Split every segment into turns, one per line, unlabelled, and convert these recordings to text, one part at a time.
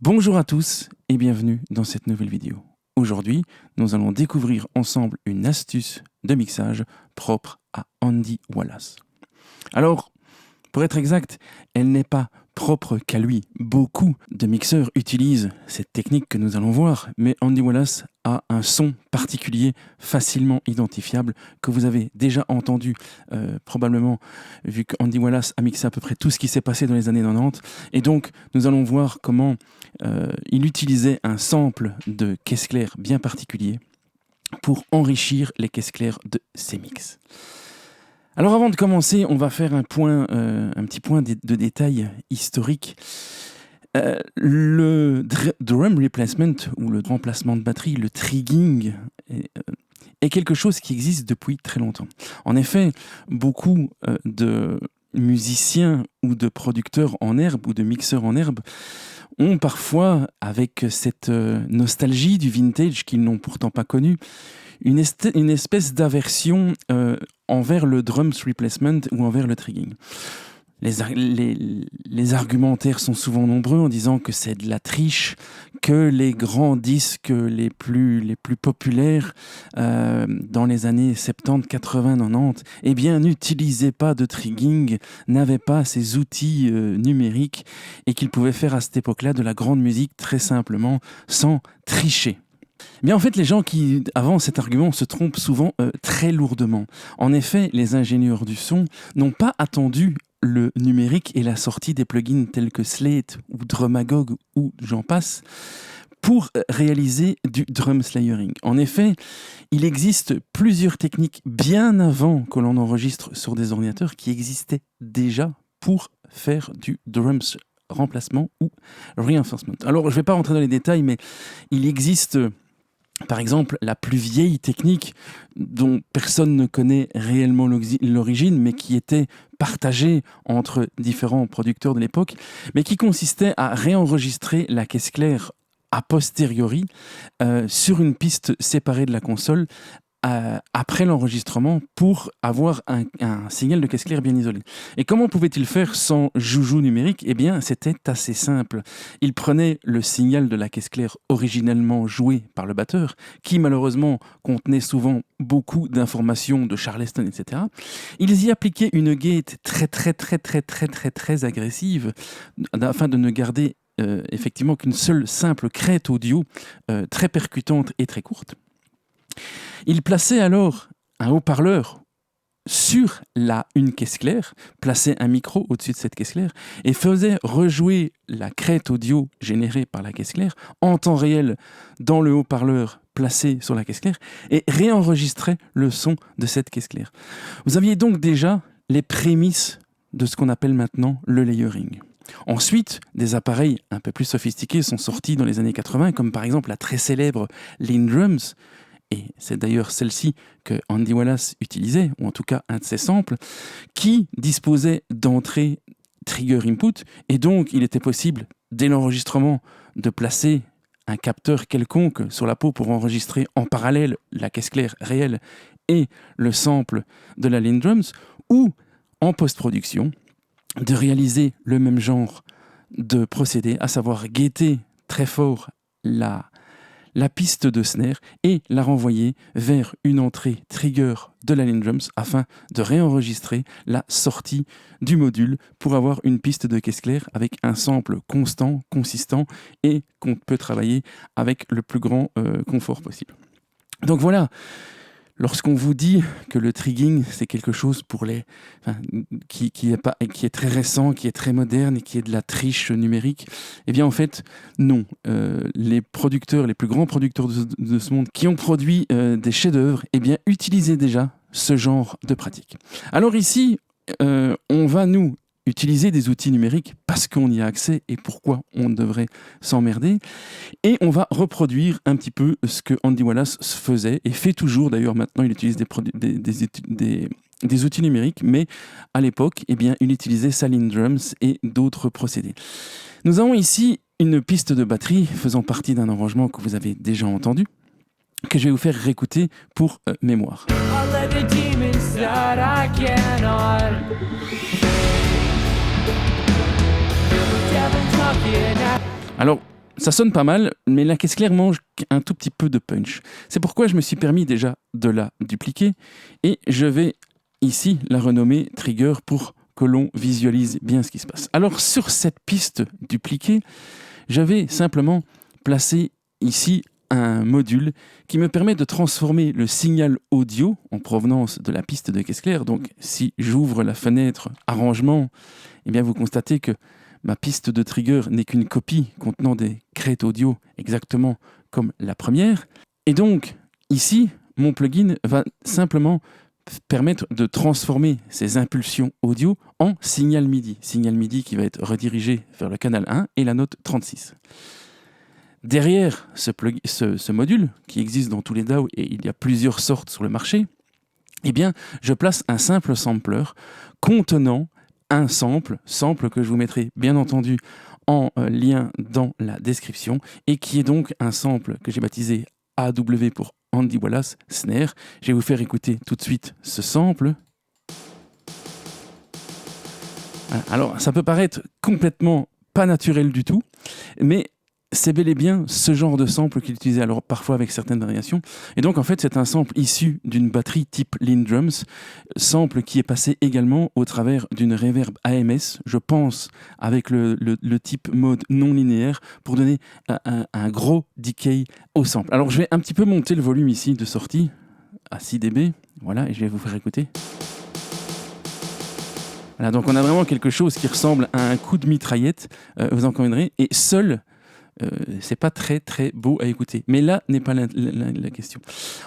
Bonjour à tous et bienvenue dans cette nouvelle vidéo. Aujourd'hui, nous allons découvrir ensemble une astuce de mixage propre à Andy Wallace. Alors, pour être exact, elle n'est pas propre qu'à lui. Beaucoup de mixeurs utilisent cette technique que nous allons voir, mais Andy Wallace a un son particulier facilement identifiable que vous avez déjà entendu probablement, vu que Andy Wallace a mixé à peu près tout ce qui s'est passé dans les années 90. Et donc, nous allons voir comment il utilisait un sample de caisse claire bien particulier pour enrichir les caisses claires de ses mix. Alors avant de commencer, on va faire un petit point de détail historique. Le drum replacement, ou le remplacement de batterie, le trigging, est quelque chose qui existe depuis très longtemps. En effet, beaucoup de musiciens ou de producteurs en herbe ou de mixeurs en herbe ont parfois, avec cette nostalgie du vintage qu'ils n'ont pourtant pas connu, une espèce d'aversion envers le drums replacement ou envers le trigging. Les argumentaires sont souvent nombreux en disant que c'est de la triche, que les grands disques les plus populaires dans les années 70, 80, 90, eh bien n'utilisaient pas de trigging, n'avaient pas ces outils numériques et qu'ils pouvaient faire à cette époque-là de la grande musique très simplement sans tricher. Mais en fait, les gens qui avancent cet argument se trompent souvent très lourdement. En effet, les ingénieurs du son n'ont pas attendu le numérique et la sortie des plugins tels que Slate ou Drumagog ou j'en passe pour réaliser du drum slayering. En effet, il existe plusieurs techniques bien avant que l'on enregistre sur des ordinateurs qui existaient déjà pour faire du drums remplacement ou reinforcement. Alors, je ne vais pas rentrer dans les détails, mais il existe par exemple la plus vieille technique dont personne ne connaît réellement l'origine, mais qui était partagée entre différents producteurs de l'époque, mais qui consistait à réenregistrer la caisse claire a posteriori sur une piste séparée de la console après l'enregistrement pour avoir un signal de caisse claire bien isolé. Et comment pouvait-il faire sans joujou numérique ? Eh bien, c'était assez simple. Il prenait le signal de la caisse claire originellement joué par le batteur, qui malheureusement contenait souvent beaucoup d'informations de Charleston, etc. Ils y appliquaient une gate très agressive afin de ne garder effectivement qu'une seule simple crête audio très percutante et très courte. Il plaçait alors un haut-parleur sur une caisse claire, plaçait un micro au-dessus de cette caisse claire et faisait rejouer la crête audio générée par la caisse claire en temps réel dans le haut-parleur placé sur la caisse claire et réenregistrait le son de cette caisse claire. Vous aviez donc déjà les prémices de ce qu'on appelle maintenant le layering. Ensuite, des appareils un peu plus sophistiqués sont sortis dans les années 80, comme par exemple la très célèbre LinnDrums, et c'est d'ailleurs celle-ci que Andy Wallace utilisait, ou en tout cas un de ses samples, qui disposait d'entrées trigger input, et donc il était possible, dès l'enregistrement, de placer un capteur quelconque sur la peau pour enregistrer en parallèle la caisse claire réelle et le sample de la LinnDrums, ou en post-production, de réaliser le même genre de procédé, à savoir gaiter très fort la piste de snare et la renvoyer vers une entrée trigger de la LinnDrums afin de réenregistrer la sortie du module pour avoir une piste de caisse claire avec un sample constant, consistant et qu'on peut travailler avec le plus grand confort possible. Donc voilà, lorsqu'on vous dit que le trigging, c'est quelque chose qui est très récent, qui est très moderne et qui est de la triche numérique, eh bien en fait, non. Les plus grands producteurs de ce monde qui ont produit des chefs-d'œuvre, eh bien utilisaient déjà ce genre de pratique. Alors ici, on va nous utiliser des outils numériques parce qu'on y a accès et pourquoi on devrait s'emmerder. Et on va reproduire un petit peu ce que Andy Wallace faisait et fait toujours. D'ailleurs, maintenant, il utilise des outils numériques, mais à l'époque, eh bien, il utilisait sa LinnDrums et d'autres procédés. Nous avons ici une piste de batterie faisant partie d'un arrangement que vous avez déjà entendu, que je vais vous faire réécouter pour mémoire. Alors, ça sonne pas mal, mais la caisse claire mange un tout petit peu de punch. C'est pourquoi je me suis permis déjà de la dupliquer et je vais ici la renommer trigger pour que l'on visualise bien ce qui se passe. Alors sur cette piste dupliquée, je vais simplement placer ici un module qui me permet de transformer le signal audio en provenance de la piste de caisse claire. Donc si j'ouvre la fenêtre arrangement, eh bien vous constatez que ma piste de trigger n'est qu'une copie contenant des crêtes audio exactement comme la première. Et donc ici, mon plugin va simplement permettre de transformer ces impulsions audio en signal MIDI. Signal MIDI qui va être redirigé vers le canal 1 et la note 36. Derrière ce module, qui existe dans tous les DAW et il y a plusieurs sortes sur le marché, eh bien, je place un simple sampler contenant un sample que je vous mettrai bien entendu en lien dans la description et qui est donc un sample que j'ai baptisé AW pour Andy Wallace Snare. Je vais vous faire écouter tout de suite ce sample. Voilà. Alors, ça peut paraître complètement pas naturel du tout, mais c'est bel et bien ce genre de sample qu'il utilisait, alors parfois avec certaines variations. Et donc en fait c'est un sample issu d'une batterie type Lindrums, sample qui est passé également au travers d'une reverb AMS, je pense avec le type mode non linéaire, pour donner un gros decay au sample. Alors je vais un petit peu monter le volume ici de sortie à 6 dB, voilà, et je vais vous faire écouter. Voilà, donc on a vraiment quelque chose qui ressemble à un coup de mitraillette, vous en conviendrez, et seul c'est pas très très beau à écouter. Mais là n'est pas la question.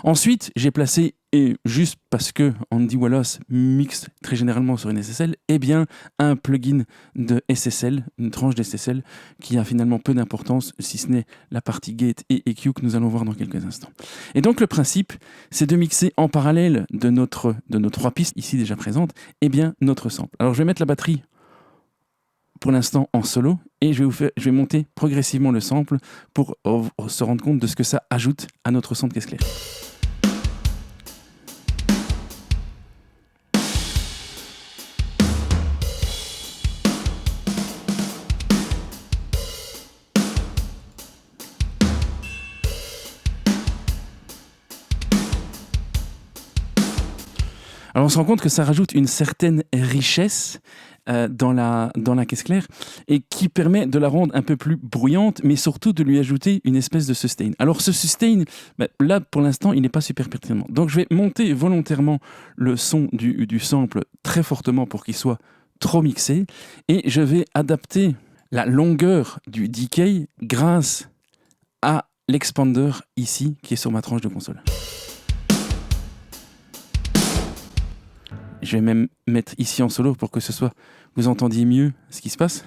Ensuite, j'ai placé, et juste parce que Andy Wallace mixe très généralement sur une SSL, eh bien un plugin de SSL, une tranche d'SSL qui a finalement peu d'importance, si ce n'est la partie gate et EQ que nous allons voir dans quelques instants. Et donc le principe, c'est de mixer en parallèle de nos 3 pistes ici déjà présentes, eh bien notre sample. Alors je vais mettre la batterie pour l'instant en solo et je vais monter progressivement le sample pour se rendre compte de ce que ça ajoute à notre son de caisse claire. Alors on se rend compte que ça rajoute une certaine richesse dans la caisse claire et qui permet de la rendre un peu plus bruyante, mais surtout de lui ajouter une espèce de sustain. Alors ce sustain, là pour l'instant il n'est pas super pertinent. Donc je vais monter volontairement le son du sample très fortement pour qu'il soit trop mixé et je vais adapter la longueur du decay grâce à l'expander ici qui est sur ma tranche de console. Je vais même mettre ici en solo pour que vous entendiez mieux ce qui se passe.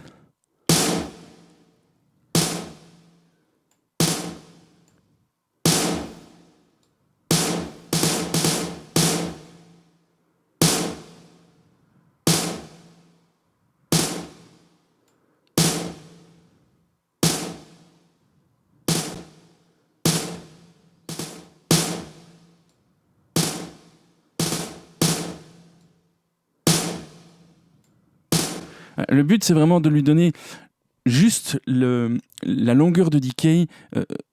Le but, c'est vraiment de lui donner juste la longueur de decay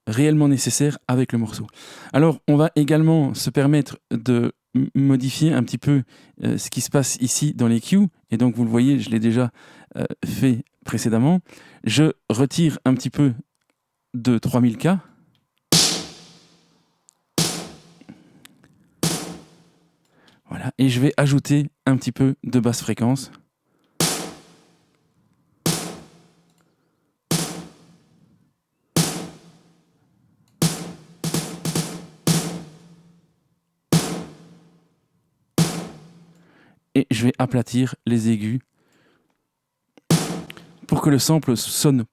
réellement nécessaire avec le morceau. Alors, on va également se permettre de modifier un petit peu ce qui se passe ici dans les Q. Et donc, vous le voyez, je l'ai déjà fait précédemment. Je retire un petit peu de 3000K. Voilà. Et je vais ajouter un petit peu de basse fréquence. Et je vais aplatir les aigus pour que le sample sonne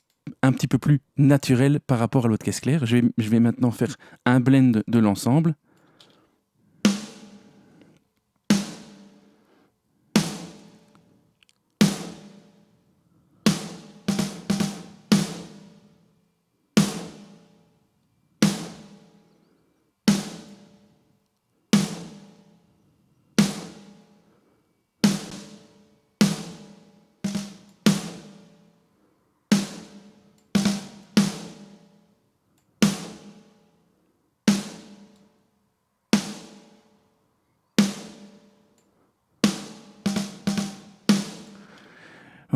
un petit peu plus naturel par rapport à l'autre caisse claire. Je vais maintenant faire un blend de l'ensemble.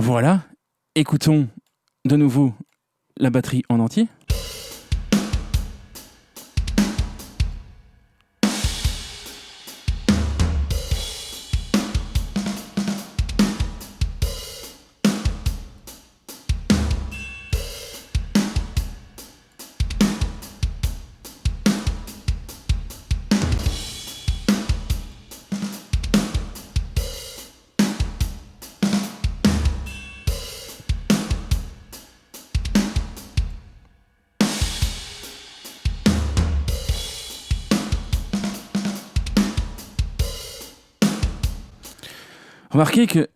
Voilà, écoutons de nouveau la batterie en entier. Remarquez que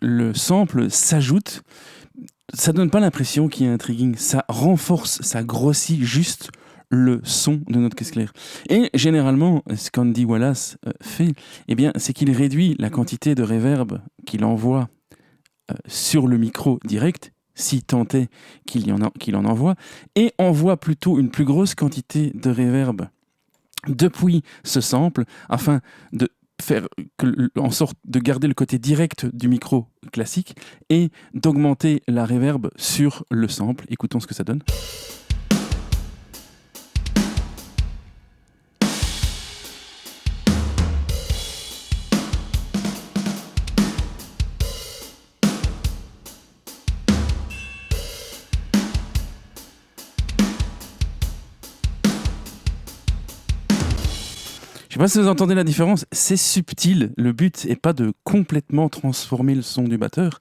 le sample s'ajoute, ça donne pas l'impression qu'il y a un trigging, ça renforce, ça grossit juste le son de notre caisse claire. Et généralement, ce qu'Andy Wallace fait, eh bien, c'est qu'il réduit la quantité de reverb qu'il envoie sur le micro direct, si tant est qu'il en envoie, et envoie plutôt une plus grosse quantité de reverb depuis ce sample, afin de faire en sorte de garder le côté direct du micro classique et d'augmenter la reverb sur le sample. Écoutons ce que ça donne. Je ne sais pas si vous entendez la différence, c'est subtil. Le but n'est pas de complètement transformer le son du batteur,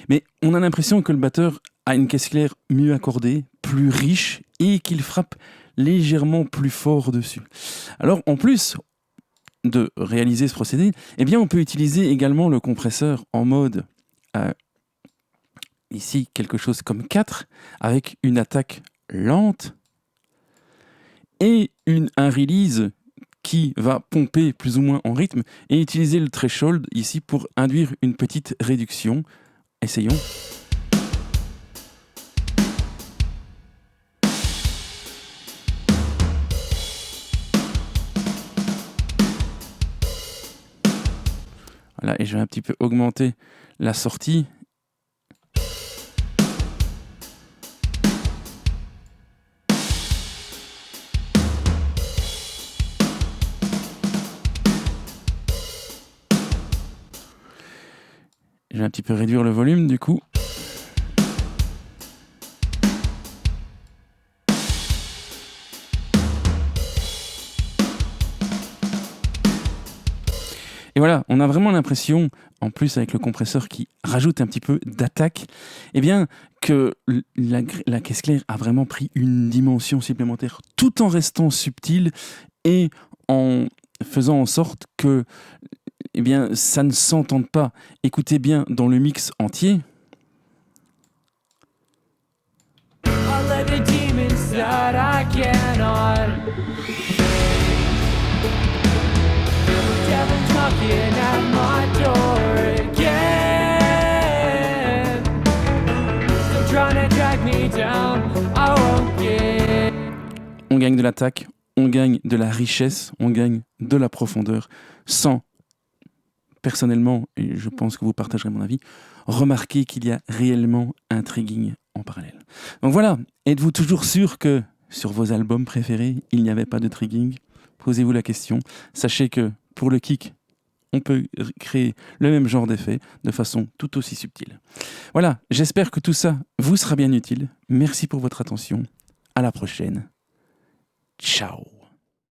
mais on a l'impression que le batteur a une caisse claire mieux accordée, plus riche, et qu'il frappe légèrement plus fort dessus. Alors, en plus de réaliser ce procédé, eh bien, on peut utiliser également le compresseur en mode, ici, quelque chose comme 4, avec une attaque lente et un release qui va pomper plus ou moins en rythme, et utiliser le threshold ici pour induire une petite réduction. Essayons. Voilà, et je vais un petit peu augmenter la sortie. Je vais un petit peu réduire le volume du coup. Et voilà, on a vraiment l'impression, en plus avec le compresseur qui rajoute un petit peu d'attaque, eh bien que la caisse claire a vraiment pris une dimension supplémentaire, tout en restant subtile et en faisant en sorte que eh bien, ça ne s'entende pas. Écoutez bien dans le mix entier. On gagne de l'attaque, on gagne de la richesse, on gagne de la profondeur, sans, personnellement, et je pense que vous partagerez mon avis, remarquer qu'il y a réellement un trigging en parallèle. Donc voilà, êtes-vous toujours sûr que sur vos albums préférés, il n'y avait pas de trigging ? Posez-vous la question. Sachez que pour le kick, on peut créer le même genre d'effet de façon tout aussi subtile. Voilà, j'espère que tout ça vous sera bien utile. Merci pour votre attention. À la prochaine. Ciao.